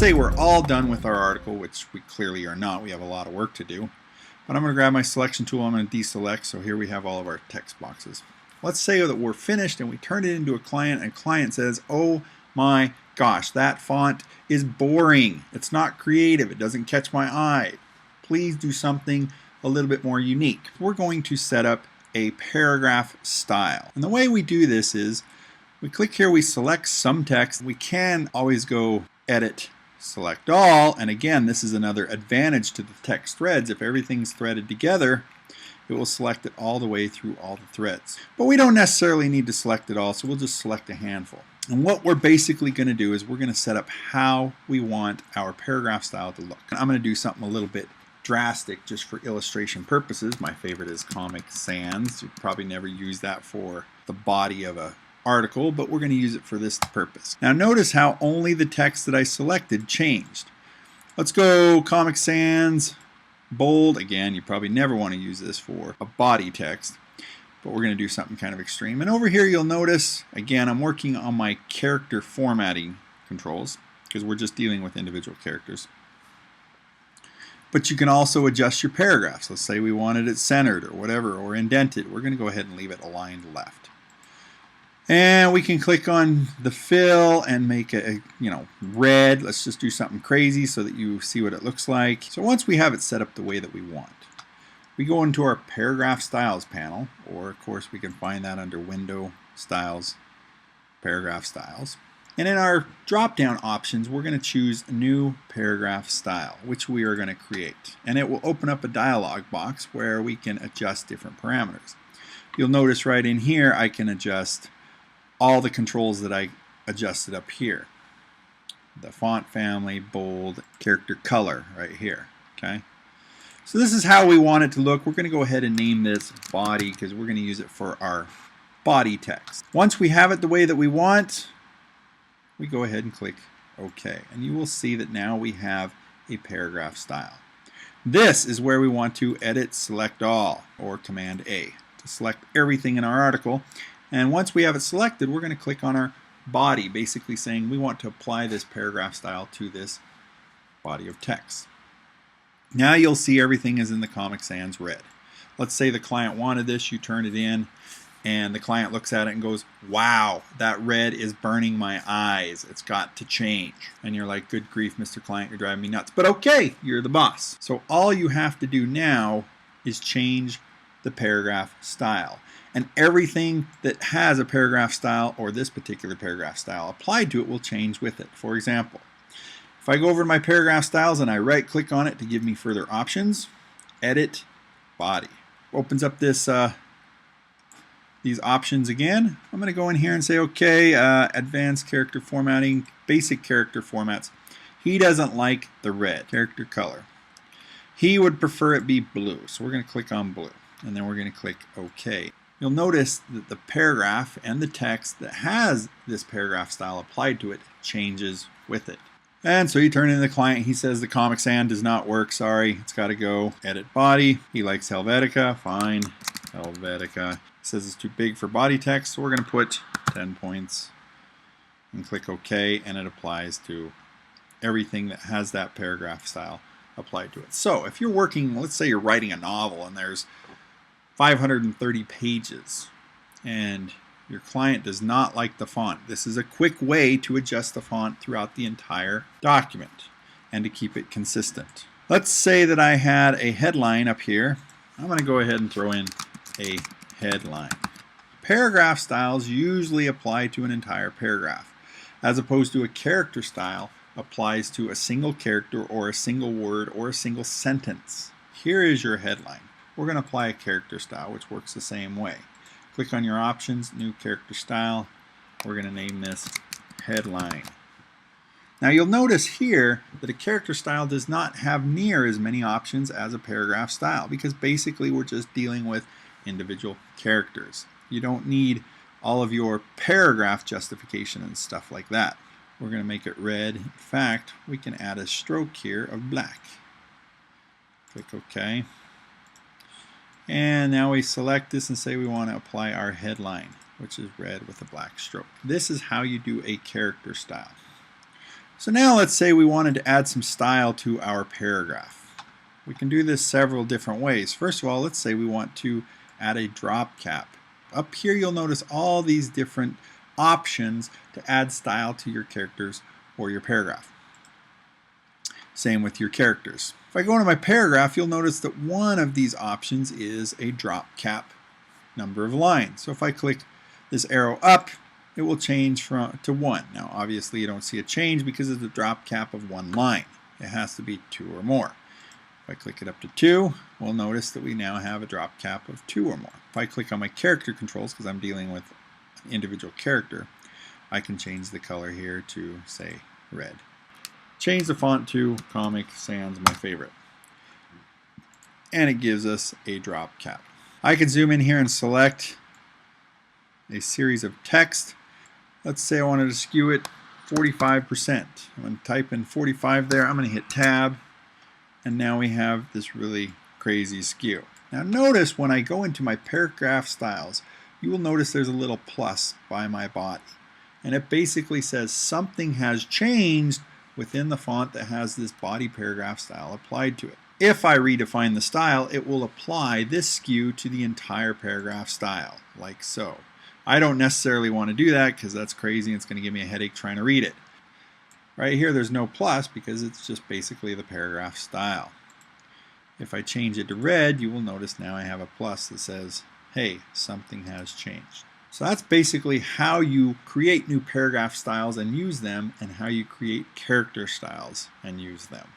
say we're all done with our article, which we clearly are not. We have a lot of work to do. But I'm going to grab my selection tool. I'm going to deselect. So here we have all of our text boxes. Let's say that we're finished and we turn it into a client, and client says, oh my gosh, that font is boring. It's not creative. It doesn't catch my eye. Please do something a little bit more unique. We're going to set up a paragraph style. And the way we do this is we click here, we select some text. We can always go edit, select all. And again, this is another advantage to the text threads. If everything's threaded together, it will select it all the way through all the threads. But we don't necessarily need to select it all, so we'll just select a handful. And what we're basically going to do is we're going to set up how we want our paragraph style to look. I'm going to do something a little bit drastic just for illustration purposes. My favorite is Comic Sans. You'd probably never use that for the body of an article, but we're going to use it for this purpose. Now notice how only the text that I selected changed. Let's go Comic Sans, bold. Again, you probably never want to use this for a body text, but we're going to do something kind of extreme. And over here you'll notice, again, I'm working on my character formatting controls because we're just dealing with individual characters. But you can also adjust your paragraphs. Let's say we wanted it centered or whatever, or indented. We're going to go ahead and leave it aligned left. And we can click on the fill and make it, red. Let's just do something crazy so that you see what it looks like. So once we have it set up the way that we want, we go into our paragraph styles panel, or of course we can find that under window styles, paragraph styles. And in our drop-down options, we're going to choose new paragraph style, which we are going to create. And it will open up a dialog box where we can adjust different parameters. You'll notice right in here, I can adjust all the controls that I adjusted up here. The font family, bold, character color right here. Okay. So this is how we want it to look. We're going to go ahead and name this body because we're going to use it for our body text. Once we have it the way that we want, we go ahead and click OK. And you will see that now we have a paragraph style. This is where we want to edit, select all, or Command A to select everything in our article. And once we have it selected, we're going to click on our body, basically saying we want to apply this paragraph style to this body of text. Now you'll see everything is in the Comic Sans red. Let's say the client wanted this, you turn it in, and the client looks at it and goes, wow, that red is burning my eyes. It's got to change. And you're like, good grief, Mr. Client, you're driving me nuts. But okay, you're the boss. So all you have to do now is change the paragraph style. And everything that has a paragraph style, or this particular paragraph style applied to it, will change with it. For example, if I go over to my paragraph styles and I right click on it to give me further options, edit body. Opens up this these options again. I'm going to go in here and say, okay, advanced character formatting, basic character formats. He doesn't like the red character color. He would prefer it be blue. So we're going to click on blue, and then we're going to click OK. You'll notice that the paragraph and the text that has this paragraph style applied to it changes with it. And so you turn in the client, he says the Comic Sans does not work, sorry, it's got to go. Edit body, he likes Helvetica, fine, Helvetica. Says it's too big for body text, so we're going to put 10 points and click OK, and it applies to everything that has that paragraph style applied to it. So if you're working, let's say you're writing a novel and there's 530 pages and your client does not like the font, this is a quick way to adjust the font throughout the entire document and to keep it consistent. Let's say that I had a headline up here. I'm going to go ahead and throw in a headline. Paragraph styles usually apply to an entire paragraph, as opposed to a character style applies to a single character or a single word or a single sentence. Here is your headline. We're going to apply a character style, which works the same way. Click on your options, new character style. We're going to name this headline. Now you'll notice here that a character style does not have near as many options as a paragraph style, because basically we're just dealing with individual characters. You don't need all of your paragraph justification and stuff like that. We're going to make it red. In fact, we can add a stroke here of black. Click OK. And now we select this and say we want to apply our headline, which is red with a black stroke. This is how you do a character style. So now let's say we wanted to add some style to our paragraph. We can do this several different ways. First of all, let's say we want to add a drop cap. Up here you'll notice all these different options to add style to your characters or your paragraph. Same with your characters. If I go into my paragraph, you'll notice that one of these options is a drop cap number of lines. So if I click this arrow up, it will change to 1. Now obviously you don't see a change because it's a drop cap of 1 line. It has to be 2 or more. If I click it up to 2, we'll notice that we now have a drop cap of 2 or more. If I click on my character controls, because I'm dealing with an individual character, I can change the color here to, say, red. Change the font to Comic Sans, my favorite. And it gives us a drop cap. I can zoom in here and select a series of text. Let's say I wanted to skew it 45%. I'm going to type in 45 there. I'm going to hit Tab. And now we have this really crazy skew. Now notice when I go into my paragraph styles, you will notice there's a little plus by my body. And it basically says something has changed within the font that has this body paragraph style applied to it. If I redefine the style, it will apply this skew to the entire paragraph style, like so. I don't necessarily want to do that because that's crazy and it's going to give me a headache trying to read it. Right here there's no plus because it's just basically the paragraph style. If I change it to red, you will notice now I have a plus that says, hey, something has changed. So that's basically how you create new paragraph styles and use them, and how you create character styles and use them.